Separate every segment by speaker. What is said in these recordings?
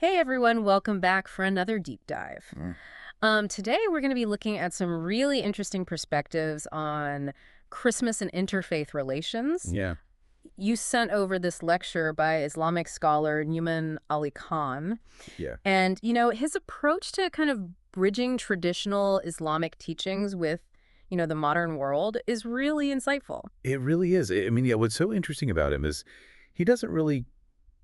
Speaker 1: Hey everyone, welcome back for another deep dive.
Speaker 2: Mm.
Speaker 1: Today we're going to be looking at some really interesting perspectives on Christmas and interfaith relations.
Speaker 2: Yeah.
Speaker 1: You sent over this lecture by Islamic scholar Numan Ali Khan,
Speaker 2: Yeah.
Speaker 1: and his approach to kind of bridging traditional Islamic teachings with, the modern world is really insightful.
Speaker 2: It really is. I mean, yeah, what's so interesting about him is he doesn't really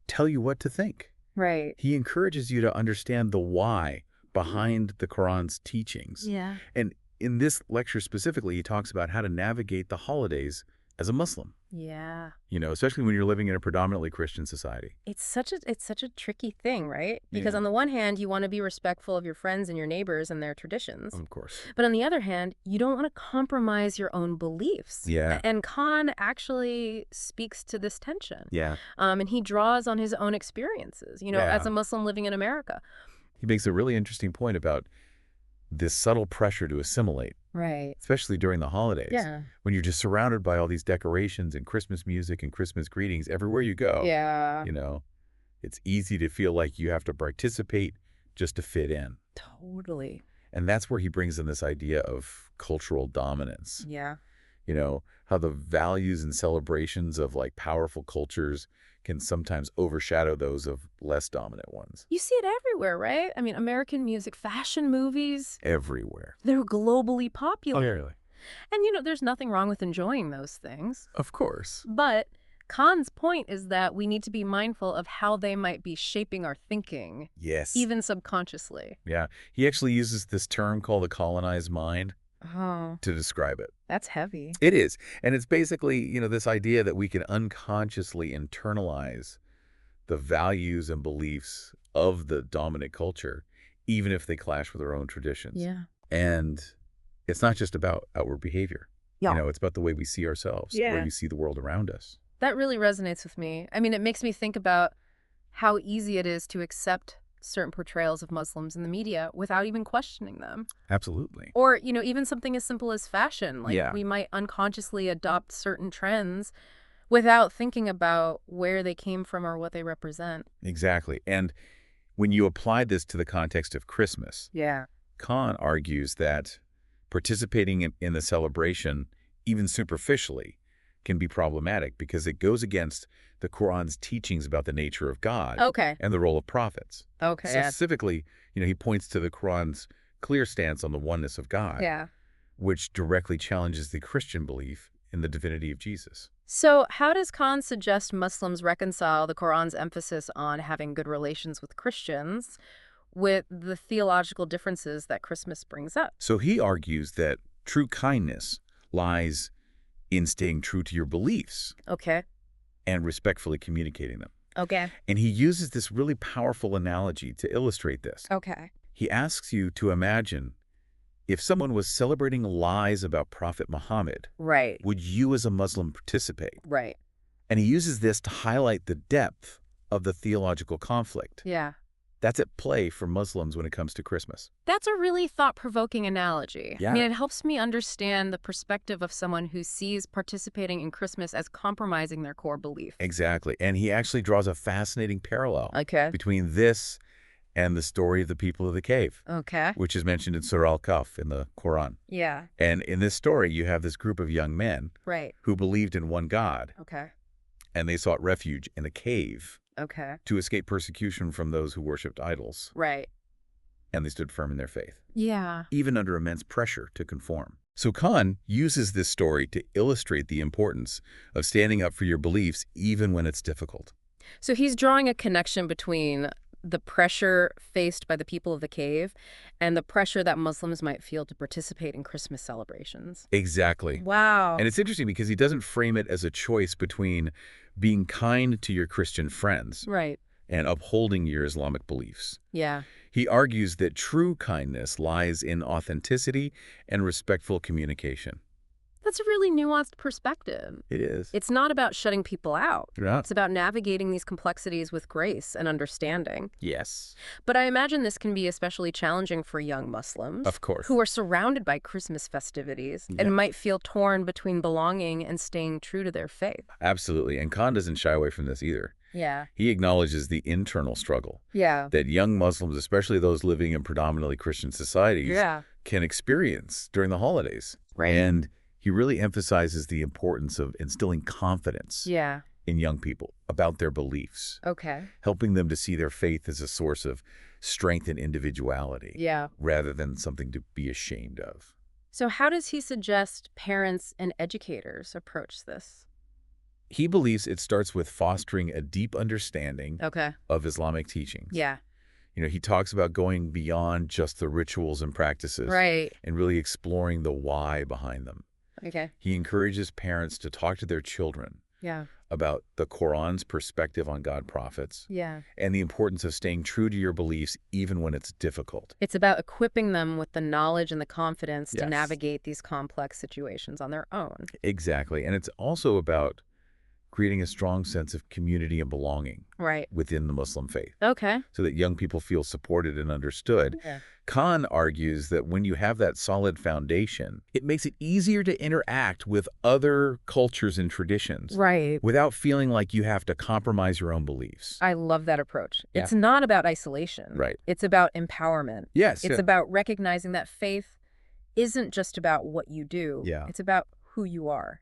Speaker 2: tell you what to think.
Speaker 1: Right.
Speaker 2: He encourages you to understand the why behind the Quran's teachings.
Speaker 1: Yeah.
Speaker 2: And in this lecture specifically, he talks about how to navigate the holidays as a Muslim,
Speaker 1: Yeah.
Speaker 2: especially when you're living in a predominantly Christian society.
Speaker 1: It's such a tricky thing, right? Because
Speaker 2: Yeah.
Speaker 1: on the one hand, you want to be respectful of your friends and your neighbors and their traditions.
Speaker 2: Of course.
Speaker 1: But on the other hand, you don't want to compromise your own beliefs.
Speaker 2: Yeah.
Speaker 1: And Khan actually speaks to this tension.
Speaker 2: Yeah.
Speaker 1: And he draws on his own experiences, as
Speaker 2: Yeah.
Speaker 1: a Muslim living in America.
Speaker 2: He makes a really interesting point about this subtle pressure to assimilate,
Speaker 1: Right.
Speaker 2: especially during the holidays,
Speaker 1: Yeah.
Speaker 2: when you're just surrounded by all these decorations and Christmas music and Christmas greetings everywhere you go.
Speaker 1: Yeah.
Speaker 2: You know, it's easy to feel like you have to participate just to fit in.
Speaker 1: Totally.
Speaker 2: And that's where he brings in this idea of cultural dominance.
Speaker 1: Yeah.
Speaker 2: How the values and celebrations of powerful cultures can sometimes overshadow those of less dominant ones.
Speaker 1: You see it everywhere, right? I mean, American music, fashion movies,
Speaker 2: Everywhere.
Speaker 1: they're globally popular.
Speaker 2: Really?
Speaker 1: And, there's nothing wrong with enjoying those things.
Speaker 2: Of course.
Speaker 1: But Khan's point is that we need to be mindful of how they might be shaping our thinking,
Speaker 2: Yes.
Speaker 1: even subconsciously.
Speaker 2: Yeah. He actually uses this term called the colonized mind
Speaker 1: Oh,
Speaker 2: to describe it.
Speaker 1: that's heavy.
Speaker 2: It is. And it's basically, this idea that we can unconsciously internalize the values and beliefs of the dominant culture, even if they clash with our own traditions.
Speaker 1: Yeah.
Speaker 2: And it's not just about outward behavior.
Speaker 1: Yeah.
Speaker 2: It's about the way we see ourselves, the way we see the world around us.
Speaker 1: That really resonates with me. I mean, it makes me think about how easy it is to accept certain portrayals of Muslims in the media without even questioning them.
Speaker 2: Absolutely.
Speaker 1: Or, even something as simple as fashion. Like,
Speaker 2: Yeah.
Speaker 1: we might unconsciously adopt certain trends without thinking about where they came from or what they represent.
Speaker 2: Exactly. And when you apply this to the context of Christmas,
Speaker 1: Yeah.
Speaker 2: Khan argues that participating in the celebration, even superficially, can be problematic because it goes against the Quran's teachings about the nature of God
Speaker 1: Okay.
Speaker 2: and the role of prophets.
Speaker 1: Okay.
Speaker 2: Specifically, he points to the Quran's clear stance on the oneness of God,
Speaker 1: Yeah.
Speaker 2: which directly challenges the Christian belief in the divinity of Jesus.
Speaker 1: So how does Khan suggest Muslims reconcile the Quran's emphasis on having good relations with Christians with the theological differences that Christmas brings up?
Speaker 2: So he argues that true kindness lies in staying true to your beliefs
Speaker 1: Okay.
Speaker 2: and respectfully communicating them.
Speaker 1: Okay.
Speaker 2: And he uses this really powerful analogy to illustrate this.
Speaker 1: Okay.
Speaker 2: He asks you to imagine if someone was celebrating lies about Prophet Muhammad,
Speaker 1: Right.
Speaker 2: would you as a Muslim participate?
Speaker 1: Right.
Speaker 2: And he uses this to highlight the depth of the theological conflict
Speaker 1: Yeah.
Speaker 2: that's at play for Muslims when it comes to Christmas.
Speaker 1: That's a really thought-provoking analogy.
Speaker 2: Yeah.
Speaker 1: I mean, it helps me understand the perspective of someone who sees participating in Christmas as compromising their core belief.
Speaker 2: Exactly. And he actually draws a fascinating parallel
Speaker 1: Okay.
Speaker 2: between this and the story of the people of the cave,
Speaker 1: Okay.
Speaker 2: which is mentioned in Surah Al-Kahf in the Quran.
Speaker 1: Yeah.
Speaker 2: And in this story, you have this group of young men
Speaker 1: Right.
Speaker 2: who believed in one God,
Speaker 1: Okay.
Speaker 2: and they sought refuge in a cave
Speaker 1: Okay.
Speaker 2: to escape persecution from those who worshipped idols,
Speaker 1: Right.
Speaker 2: and they stood firm in their faith,
Speaker 1: Yeah.
Speaker 2: even under immense pressure to conform. So Khan uses this story to illustrate the importance of standing up for your beliefs even when it's difficult.
Speaker 1: So he's drawing a connection between the pressure faced by the people of the cave and the pressure that Muslims might feel to participate in Christmas celebrations.
Speaker 2: Exactly.
Speaker 1: Wow.
Speaker 2: And it's interesting because he doesn't frame it as a choice between being kind to your Christian friends
Speaker 1: Right.
Speaker 2: and upholding your Islamic beliefs.
Speaker 1: Yeah.
Speaker 2: He argues that true kindness lies in authenticity and respectful communication.
Speaker 1: That's a really nuanced perspective.
Speaker 2: It is.
Speaker 1: It's not about shutting people out.
Speaker 2: Yeah.
Speaker 1: It's about navigating these complexities with grace and understanding.
Speaker 2: Yes.
Speaker 1: But I imagine this can be especially challenging for young Muslims
Speaker 2: Of course.
Speaker 1: who are surrounded by Christmas festivities
Speaker 2: Yeah.
Speaker 1: and might feel torn between belonging and staying true to their faith.
Speaker 2: Absolutely. And Khan doesn't shy away from this either.
Speaker 1: Yeah.
Speaker 2: He acknowledges the internal struggle
Speaker 1: Yeah.
Speaker 2: that young Muslims, especially those living in predominantly Christian societies,
Speaker 1: Yeah.
Speaker 2: can experience during the holidays.
Speaker 1: Right.
Speaker 2: And he really emphasizes the importance of instilling confidence
Speaker 1: Yeah.
Speaker 2: in young people about their beliefs,
Speaker 1: Okay.
Speaker 2: helping them to see their faith as a source of strength and individuality
Speaker 1: Yeah.
Speaker 2: rather than something to be ashamed of.
Speaker 1: So how does he suggest parents and educators approach this?
Speaker 2: He believes it starts with fostering a deep understanding
Speaker 1: Okay.
Speaker 2: of Islamic teachings.
Speaker 1: Yeah.
Speaker 2: He talks about going beyond just the rituals and practices
Speaker 1: Right.
Speaker 2: and really exploring the why behind them.
Speaker 1: Okay.
Speaker 2: He encourages parents to talk to their children
Speaker 1: Yeah.
Speaker 2: about the Quran's perspective on God prophets
Speaker 1: Yeah.
Speaker 2: and the importance of staying true to your beliefs even when it's difficult.
Speaker 1: It's about equipping them with the knowledge and the confidence to
Speaker 2: Yes.
Speaker 1: navigate these complex situations on their own.
Speaker 2: Exactly. And it's also about creating a strong sense of community and belonging
Speaker 1: Right.
Speaker 2: within the Muslim faith
Speaker 1: Okay.
Speaker 2: so that young people feel supported and understood.
Speaker 1: Yeah.
Speaker 2: Khan argues that when you have that solid foundation, it makes it easier to interact with other cultures and traditions
Speaker 1: Right.
Speaker 2: without feeling like you have to compromise your own beliefs.
Speaker 1: I love that approach.
Speaker 2: Yeah.
Speaker 1: It's not about isolation.
Speaker 2: Right.
Speaker 1: It's about empowerment.
Speaker 2: Yes.
Speaker 1: It's about recognizing that faith isn't just about what you do.
Speaker 2: Yeah.
Speaker 1: It's about who you are.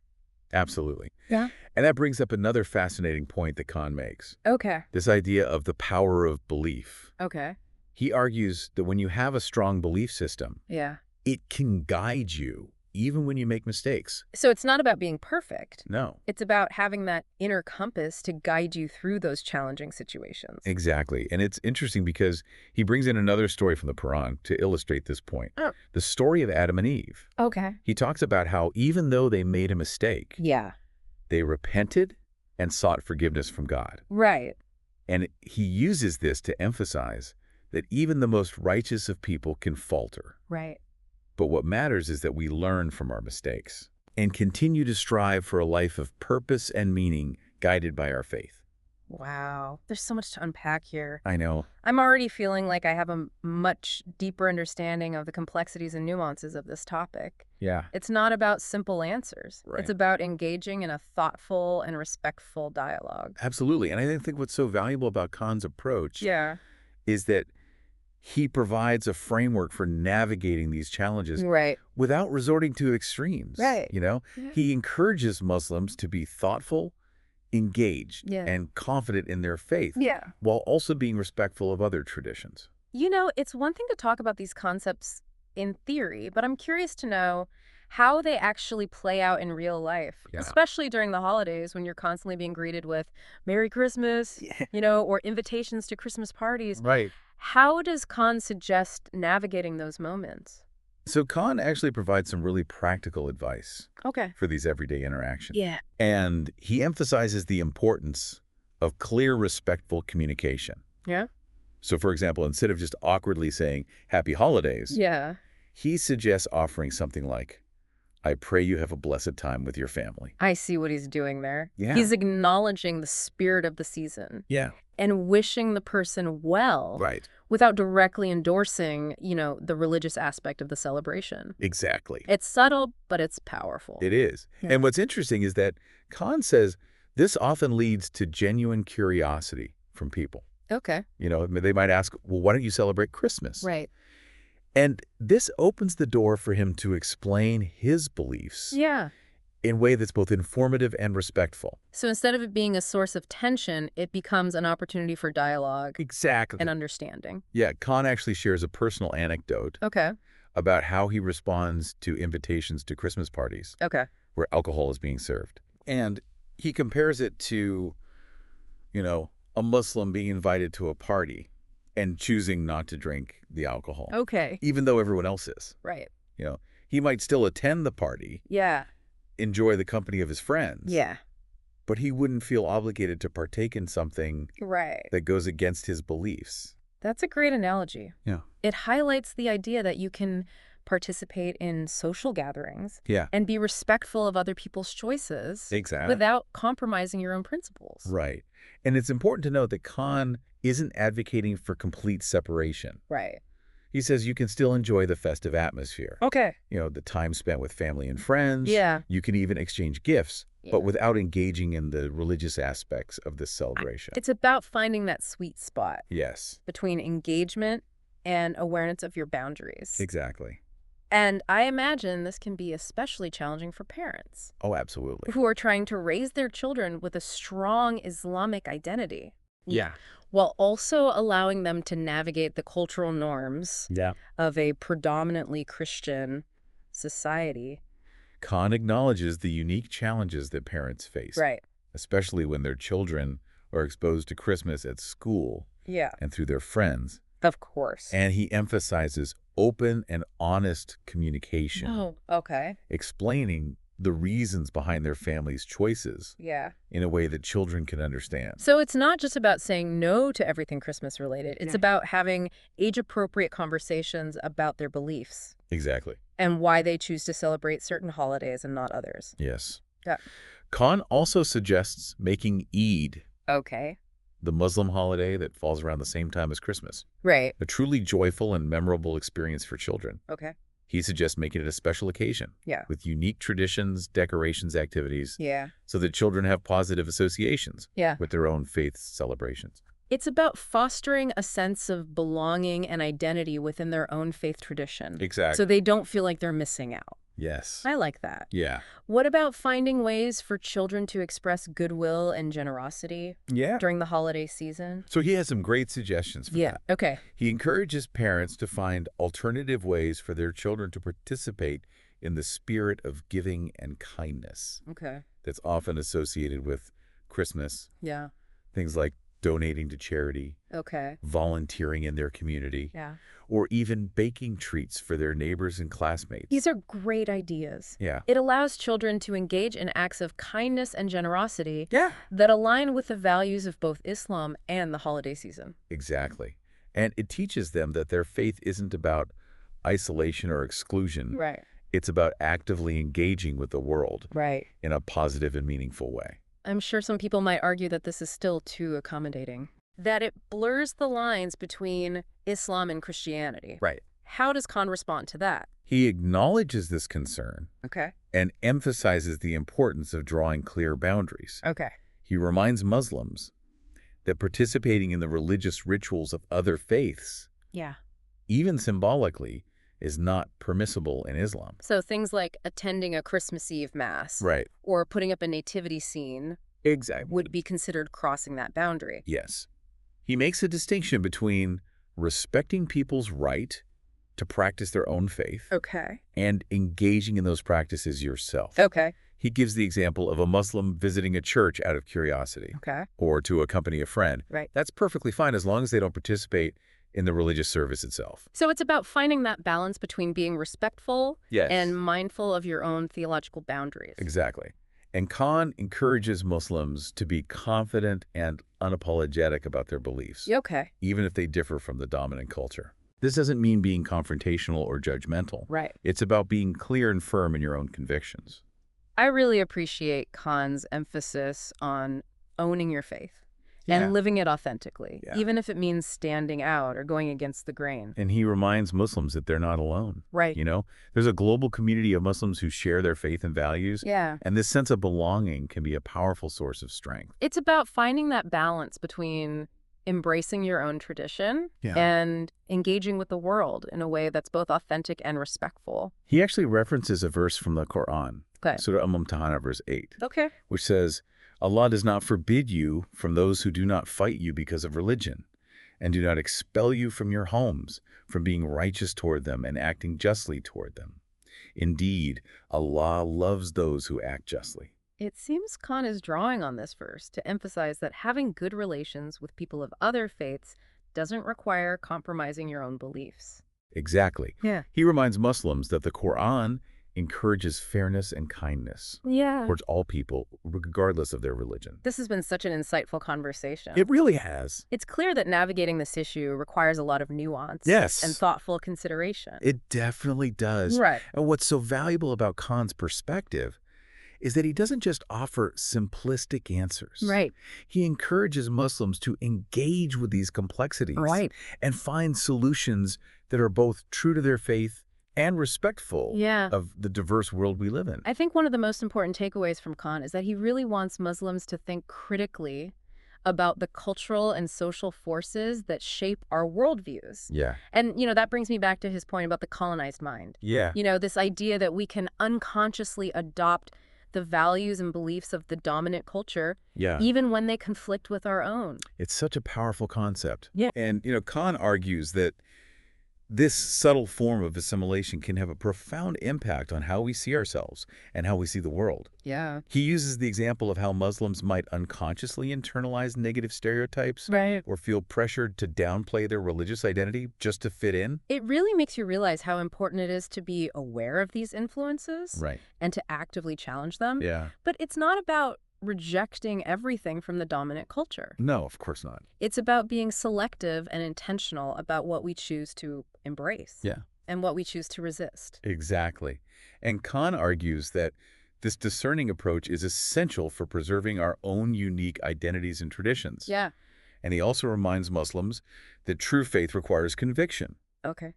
Speaker 2: Absolutely.
Speaker 1: Yeah.
Speaker 2: And that brings up another fascinating point that Khan makes,
Speaker 1: Okay.
Speaker 2: this idea of the power of belief.
Speaker 1: Okay.
Speaker 2: He argues that when you have a strong belief system,
Speaker 1: Yeah.
Speaker 2: it can guide you even when you make mistakes.
Speaker 1: So it's not about being perfect.
Speaker 2: No.
Speaker 1: It's about having that inner compass to guide you through those challenging situations.
Speaker 2: Exactly. And it's interesting because he brings in another story from the Quran to illustrate this point.
Speaker 1: Oh.
Speaker 2: The story of Adam and Eve.
Speaker 1: Okay.
Speaker 2: He talks about how even though they made a mistake,
Speaker 1: Yeah.
Speaker 2: they repented and sought forgiveness from God.
Speaker 1: Right.
Speaker 2: And he uses this to emphasize that even the most righteous of people can falter.
Speaker 1: Right.
Speaker 2: But what matters is that we learn from our mistakes and continue to strive for a life of purpose and meaning guided by our faith.
Speaker 1: Wow. There's so much to unpack here.
Speaker 2: I know.
Speaker 1: I'm already feeling like I have a much deeper understanding of the complexities and nuances of this topic.
Speaker 2: Yeah.
Speaker 1: It's not about simple answers.
Speaker 2: Right.
Speaker 1: It's about engaging in a thoughtful and respectful dialogue.
Speaker 2: Absolutely. And I think what's so valuable about Khan's approach
Speaker 1: Yeah.
Speaker 2: is that he provides a framework for navigating these challenges
Speaker 1: Right.
Speaker 2: without resorting to extremes.
Speaker 1: Right.
Speaker 2: Yeah. He encourages Muslims to be thoughtful, engaged,
Speaker 1: Yeah.
Speaker 2: and confident in their faith,
Speaker 1: Yeah.
Speaker 2: while also being respectful of other traditions.
Speaker 1: It's one thing to talk about these concepts in theory, but I'm curious to know how they actually play out in real life,
Speaker 2: Yeah.
Speaker 1: especially during the holidays when you're constantly being greeted with Merry Christmas, or invitations to Christmas parties.
Speaker 2: Right.
Speaker 1: How does Khan suggest navigating those moments?
Speaker 2: So Khan actually provides some really practical advice
Speaker 1: Okay.
Speaker 2: for these everyday interactions.
Speaker 1: Yeah.
Speaker 2: And he emphasizes the importance of clear, respectful communication.
Speaker 1: Yeah?
Speaker 2: So, for example, instead of just awkwardly saying, Happy Holidays,
Speaker 1: Yeah.
Speaker 2: he suggests offering something like, I pray you have a blessed time with your family.
Speaker 1: I see what he's doing there.
Speaker 2: Yeah.
Speaker 1: He's acknowledging the spirit of the season
Speaker 2: Yeah.
Speaker 1: and wishing the person well
Speaker 2: Right.
Speaker 1: without directly endorsing, the religious aspect of the celebration.
Speaker 2: Exactly.
Speaker 1: It's subtle, but it's powerful.
Speaker 2: It is.
Speaker 1: Yeah.
Speaker 2: And what's interesting is that Khan says this often leads to genuine curiosity from people.
Speaker 1: Okay.
Speaker 2: They might ask, well, why don't you celebrate Christmas?
Speaker 1: Right.
Speaker 2: And this opens the door for him to explain his beliefs
Speaker 1: Yeah.
Speaker 2: in a way that's both informative and respectful.
Speaker 1: So instead of it being a source of tension, it becomes an opportunity for dialogue
Speaker 2: Exactly.
Speaker 1: and understanding.
Speaker 2: Yeah, Khan actually shares a personal anecdote
Speaker 1: Okay.
Speaker 2: about how he responds to invitations to Christmas parties
Speaker 1: Okay.
Speaker 2: where alcohol is being served. And he compares it to, a Muslim being invited to a party and choosing not to drink the alcohol,
Speaker 1: Okay.
Speaker 2: even though everyone else is.
Speaker 1: Right.
Speaker 2: He might still attend the party,
Speaker 1: Yeah.
Speaker 2: enjoy the company of his friends,
Speaker 1: Yeah.
Speaker 2: but he wouldn't feel obligated to partake in something
Speaker 1: Right.
Speaker 2: that goes against his beliefs.
Speaker 1: That's a great analogy.
Speaker 2: Yeah.
Speaker 1: It highlights the idea that you can participate in social gatherings
Speaker 2: Yeah.
Speaker 1: and be respectful of other people's choices
Speaker 2: Exactly.
Speaker 1: without compromising your own principles.
Speaker 2: Right. And it's important to note that Khan isn't advocating for complete separation.
Speaker 1: Right.
Speaker 2: He says you can still enjoy the festive atmosphere.
Speaker 1: Okay.
Speaker 2: The time spent with family and friends.
Speaker 1: Yeah.
Speaker 2: You can even exchange gifts, but
Speaker 1: Yeah.
Speaker 2: without engaging in the religious aspects of this celebration.
Speaker 1: It's about finding that sweet spot
Speaker 2: Yes,
Speaker 1: between engagement and awareness of your boundaries.
Speaker 2: exactly.
Speaker 1: And I imagine this can be especially challenging for parents
Speaker 2: Oh, absolutely.
Speaker 1: who are trying to raise their children with a strong Islamic identity,
Speaker 2: Yeah.
Speaker 1: while also allowing them to navigate the cultural norms
Speaker 2: Yeah.
Speaker 1: of a predominantly Christian society.
Speaker 2: Khan acknowledges the unique challenges that parents face,
Speaker 1: Right.
Speaker 2: especially when their children are exposed to Christmas at school
Speaker 1: Yeah.
Speaker 2: and through their friends.
Speaker 1: Of course.
Speaker 2: And he emphasizes open and honest communication,
Speaker 1: Oh, okay.
Speaker 2: explaining the reasons behind their family's choices
Speaker 1: Yeah.
Speaker 2: in a way that children can understand.
Speaker 1: So it's not just about saying no to everything Christmas related. It's
Speaker 2: Yeah.
Speaker 1: about having age-appropriate conversations about their beliefs
Speaker 2: Exactly.
Speaker 1: and why they choose to celebrate certain holidays and not others.
Speaker 2: Yes.
Speaker 1: Yeah.
Speaker 2: Khan also suggests making Eid,
Speaker 1: Okay.
Speaker 2: the Muslim holiday that falls around the same time as Christmas,
Speaker 1: Right.
Speaker 2: a truly joyful and memorable experience for children.
Speaker 1: Okay.
Speaker 2: He suggests making it a special occasion
Speaker 1: Yeah.
Speaker 2: with unique traditions, decorations, activities,
Speaker 1: Yeah.
Speaker 2: so that children have positive associations
Speaker 1: Yeah.
Speaker 2: with their own faith celebrations.
Speaker 1: It's about fostering a sense of belonging and identity within their own faith tradition.
Speaker 2: Exactly.
Speaker 1: So they don't feel like they're missing out.
Speaker 2: Yes.
Speaker 1: I like that.
Speaker 2: Yeah.
Speaker 1: What about finding ways for children to express goodwill and generosity
Speaker 2: Yeah.
Speaker 1: during the holiday season?
Speaker 2: So he has some great suggestions for that.
Speaker 1: Okay.
Speaker 2: He encourages parents to find alternative ways for their children to participate in the spirit of giving and kindness
Speaker 1: Okay.
Speaker 2: that's often associated with Christmas.
Speaker 1: Yeah.
Speaker 2: Things like donating to charity,
Speaker 1: Okay.
Speaker 2: volunteering in their community,
Speaker 1: Yeah.
Speaker 2: or even baking treats for their neighbors and classmates.
Speaker 1: These are great ideas.
Speaker 2: Yeah.
Speaker 1: It allows children to engage in acts of kindness and generosity
Speaker 2: Yeah.
Speaker 1: that align with the values of both Islam and the holiday season.
Speaker 2: Exactly. And it teaches them that their faith isn't about isolation or exclusion.
Speaker 1: Right.
Speaker 2: It's about actively engaging with the world
Speaker 1: Right.
Speaker 2: in a positive and meaningful way.
Speaker 1: I'm sure some people might argue that this is still too accommodating, that it blurs the lines between Islam and Christianity.
Speaker 2: Right.
Speaker 1: How does Khan respond to that?
Speaker 2: He acknowledges this concern
Speaker 1: Okay.
Speaker 2: and emphasizes the importance of drawing clear boundaries.
Speaker 1: Okay.
Speaker 2: He reminds Muslims that participating in the religious rituals of other faiths,
Speaker 1: Yeah.
Speaker 2: even symbolically, is not permissible in Islam.
Speaker 1: So things like attending a Christmas Eve mass
Speaker 2: Right.
Speaker 1: or putting up a nativity scene
Speaker 2: Exactly.
Speaker 1: would be considered crossing that boundary.
Speaker 2: Yes. He makes a distinction between respecting people's right to practice their own faith
Speaker 1: Okay.
Speaker 2: and engaging in those practices yourself.
Speaker 1: Okay.
Speaker 2: He gives the example of a Muslim visiting a church out of curiosity
Speaker 1: Okay.
Speaker 2: or to accompany a friend.
Speaker 1: Right.
Speaker 2: That's perfectly fine as long as they don't participate in the religious service itself.
Speaker 1: So it's about finding that balance between being respectful
Speaker 2: Yes.
Speaker 1: and mindful of your own theological boundaries.
Speaker 2: Exactly. And Khan encourages Muslims to be confident and unapologetic about their beliefs,
Speaker 1: Okay.
Speaker 2: even if they differ from the dominant culture. This doesn't mean being confrontational or judgmental.
Speaker 1: Right.
Speaker 2: It's about being clear and firm in your own convictions.
Speaker 1: I really appreciate Khan's emphasis on owning your faith and living it authentically,
Speaker 2: Yeah.
Speaker 1: even if it means standing out or going against the grain.
Speaker 2: And he reminds Muslims that they're not alone.
Speaker 1: Right.
Speaker 2: There's a global community of Muslims who share their faith and values.
Speaker 1: Yeah.
Speaker 2: And this sense of belonging can be a powerful source of strength.
Speaker 1: It's about finding that balance between embracing your own tradition
Speaker 2: Yeah.
Speaker 1: and engaging with the world in a way that's both authentic and respectful.
Speaker 2: He actually references a verse from the Quran,
Speaker 1: Okay.
Speaker 2: Surah Al-Mumtahana, verse 8,
Speaker 1: Okay.
Speaker 2: which says, Allah does not forbid you from those who do not fight you because of religion, and do not expel you from your homes, from being righteous toward them and acting justly toward them. Indeed, Allah loves those who act justly.
Speaker 1: It seems Khan is drawing on this verse to emphasize that having good relations with people of other faiths doesn't require compromising your own beliefs.
Speaker 2: Exactly.
Speaker 1: Yeah.
Speaker 2: He reminds Muslims that the Quran encourages fairness and kindness
Speaker 1: Yeah.
Speaker 2: towards all people, regardless of their religion.
Speaker 1: This has been such an insightful conversation.
Speaker 2: It really has.
Speaker 1: It's clear that navigating this issue requires a lot of nuance
Speaker 2: Yes.
Speaker 1: and thoughtful consideration.
Speaker 2: It definitely does.
Speaker 1: Right.
Speaker 2: And what's so valuable about Khan's perspective is that he doesn't just offer simplistic answers.
Speaker 1: Right.
Speaker 2: He encourages Muslims to engage with these complexities
Speaker 1: Right.
Speaker 2: and find solutions that are both true to their faith and respectful
Speaker 1: Yeah.
Speaker 2: of the diverse world we live in.
Speaker 1: I think one of the most important takeaways from Khan is that he really wants Muslims to think critically about the cultural and social forces that shape our worldviews.
Speaker 2: Yeah.
Speaker 1: And, that brings me back to his point about the colonized mind.
Speaker 2: Yeah.
Speaker 1: This idea that we can unconsciously adopt the values and beliefs of the dominant culture,
Speaker 2: Yeah.
Speaker 1: even when they conflict with our own.
Speaker 2: It's such a powerful concept.
Speaker 1: Yeah.
Speaker 2: And, Khan argues that this subtle form of assimilation can have a profound impact on how we see ourselves and how we see the world.
Speaker 1: Yeah.
Speaker 2: He uses the example of how Muslims might unconsciously internalize negative stereotypes
Speaker 1: Right.
Speaker 2: or feel pressured to downplay their religious identity just to fit in.
Speaker 1: It really makes you realize how important it is to be aware of these influences
Speaker 2: Right.
Speaker 1: and to actively challenge them.
Speaker 2: Yeah.
Speaker 1: But it's not about rejecting everything from the dominant culture.
Speaker 2: No, of course not.
Speaker 1: It's about being selective and intentional about what we choose to embrace.
Speaker 2: Yeah.
Speaker 1: And what we choose to resist.
Speaker 2: Exactly. And Khan argues that this discerning approach is essential for preserving our own unique identities and traditions.
Speaker 1: Yeah.
Speaker 2: And he also reminds Muslims that true faith requires conviction,
Speaker 1: Okay.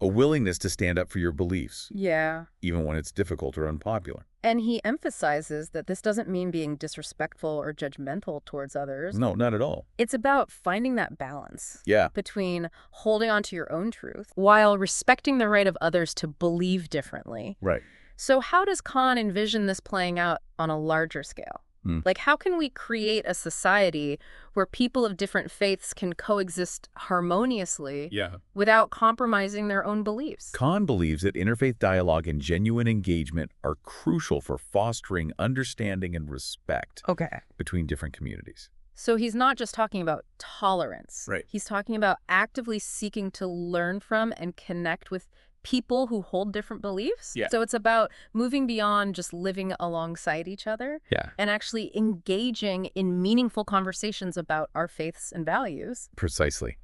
Speaker 2: a willingness to stand up for your beliefs,
Speaker 1: Yeah.
Speaker 2: even when it's difficult or unpopular.
Speaker 1: And he emphasizes that this doesn't mean being disrespectful or judgmental towards others.
Speaker 2: No, not at all.
Speaker 1: It's about finding that balance.
Speaker 2: Yeah.
Speaker 1: Between holding on to your own truth while respecting the right of others to believe differently.
Speaker 2: Right.
Speaker 1: So how does Khan envision this playing out on a larger scale? Like, how can we create a society where people of different faiths can coexist harmoniously without compromising their own beliefs?
Speaker 2: Khan believes that interfaith dialogue and genuine engagement are crucial for fostering understanding and respect
Speaker 1: Okay.
Speaker 2: between different communities.
Speaker 1: So he's not just talking about tolerance.
Speaker 2: Right.
Speaker 1: He's talking about actively seeking to learn from and connect with people who hold different beliefs.
Speaker 2: Yeah.
Speaker 1: So it's about moving beyond just living alongside each other
Speaker 2: Yeah.
Speaker 1: and actually engaging in meaningful conversations about our faiths and values.
Speaker 2: Precisely.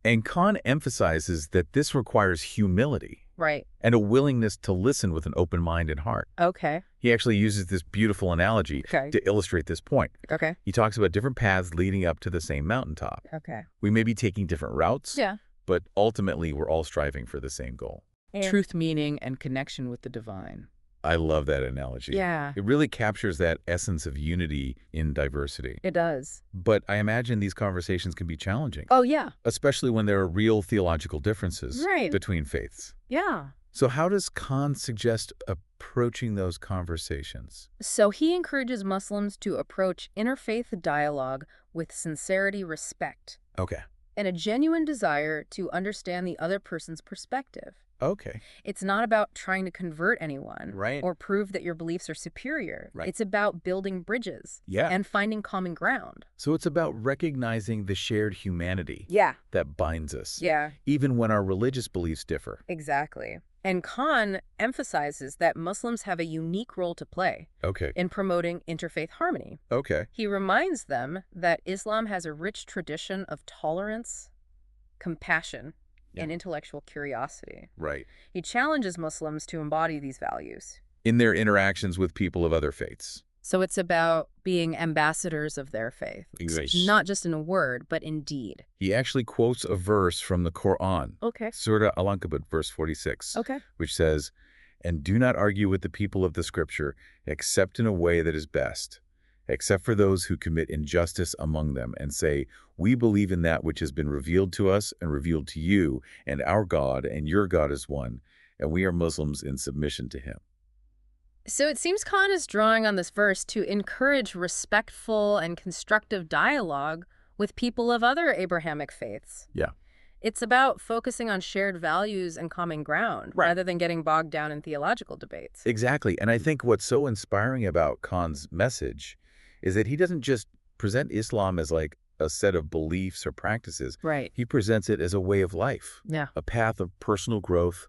Speaker 2: And Khan emphasizes that this requires humility
Speaker 1: Right.
Speaker 2: and a willingness to listen with an open mind and heart.
Speaker 1: Okay.
Speaker 2: He actually uses this beautiful analogy
Speaker 1: Okay.
Speaker 2: to illustrate this point.
Speaker 1: Okay.
Speaker 2: He talks about different paths leading up to the same mountaintop.
Speaker 1: Okay.
Speaker 2: We may be taking different routes,
Speaker 1: Yeah.
Speaker 2: but ultimately we're all striving for the same goal.
Speaker 3: Truth, meaning, and connection with the divine.
Speaker 2: I love that analogy.
Speaker 1: Yeah,
Speaker 2: It really captures that essence of unity in diversity.
Speaker 1: it does.
Speaker 2: But I imagine these conversations can be challenging,
Speaker 1: Oh, yeah.
Speaker 2: especially when there are real theological differences
Speaker 1: Right.
Speaker 2: between faiths.
Speaker 1: Yeah.
Speaker 2: So how does Khan suggest approaching those conversations?
Speaker 1: So he encourages Muslims to approach interfaith dialogue with sincerity, respect,
Speaker 2: Okay.
Speaker 1: and a genuine desire to understand the other person's perspective.
Speaker 2: Okay.
Speaker 1: It's not about trying to convert anyone
Speaker 2: Right.
Speaker 1: or prove that your beliefs are superior.
Speaker 2: Right.
Speaker 1: It's about building bridges
Speaker 2: Yeah.
Speaker 1: and finding common ground.
Speaker 2: So it's about recognizing the shared humanity
Speaker 1: Yeah.
Speaker 2: that binds us,
Speaker 1: Yeah,
Speaker 2: even when our religious beliefs differ.
Speaker 1: exactly. And Khan emphasizes that Muslims have a unique role to play
Speaker 2: Okay.
Speaker 1: in promoting interfaith harmony.
Speaker 2: Okay.
Speaker 1: He reminds them that Islam has a rich tradition of tolerance, compassion, and intellectual curiosity.
Speaker 2: Right.
Speaker 1: He challenges Muslims to embody these values.
Speaker 2: In their interactions with people of other faiths.
Speaker 1: So it's about being ambassadors of their faith.
Speaker 2: Exactly.
Speaker 1: Not just in a word, but in deed.
Speaker 2: He actually quotes a verse from the Quran,
Speaker 1: Okay.
Speaker 2: Surah Al-Ankabut, verse 46,
Speaker 1: Okay.
Speaker 2: which says, "And do not argue with the people of the scripture, except in a way that is best, except for those who commit injustice among them, and say, we believe in that which has been revealed to us and revealed to you, and our God and your God is one, and we are Muslims in submission to him."
Speaker 1: So it seems Khan is drawing on this verse to encourage respectful and constructive dialogue with people of other Abrahamic faiths.
Speaker 2: Yeah.
Speaker 1: It's about focusing on shared values and common ground
Speaker 2: Right.
Speaker 1: rather than getting bogged down in theological debates.
Speaker 2: Exactly. And I think what's so inspiring about Khan's message is that he doesn't just present Islam as like a set of beliefs or practices.
Speaker 1: Right.
Speaker 2: He presents it as a way of life,
Speaker 1: Yeah.
Speaker 2: a path of personal growth,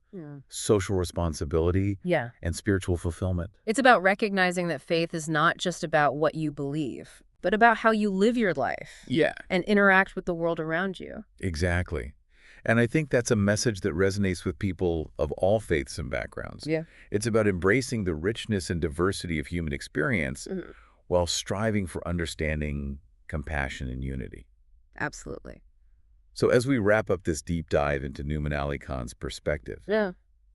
Speaker 2: social responsibility,
Speaker 1: Yeah.
Speaker 2: and spiritual fulfillment.
Speaker 1: It's about recognizing that faith is not just about what you believe, but about how you live your life
Speaker 2: Yeah.
Speaker 1: and interact with the world around you.
Speaker 2: Exactly. And I think that's a message that resonates with people of all faiths and backgrounds.
Speaker 1: Yeah.
Speaker 2: It's about embracing the richness and diversity of human experience while striving for understanding, compassion, and unity.
Speaker 1: Absolutely.
Speaker 2: So as we wrap up this deep dive into Nouman Ali Khan's perspective,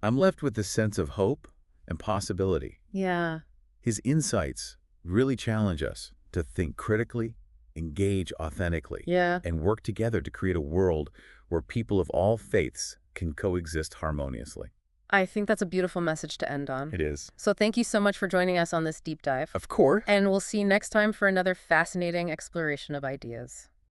Speaker 2: I'm left with a sense of hope and possibility.
Speaker 1: Yeah.
Speaker 2: His insights really challenge us to think critically, engage authentically, and work together to create a world where people of all faiths can coexist harmoniously.
Speaker 1: I think that's a beautiful message to end on.
Speaker 2: It is.
Speaker 1: So thank you so much for joining us on this deep dive.
Speaker 2: Of course.
Speaker 1: And we'll see you next time for another fascinating exploration of ideas.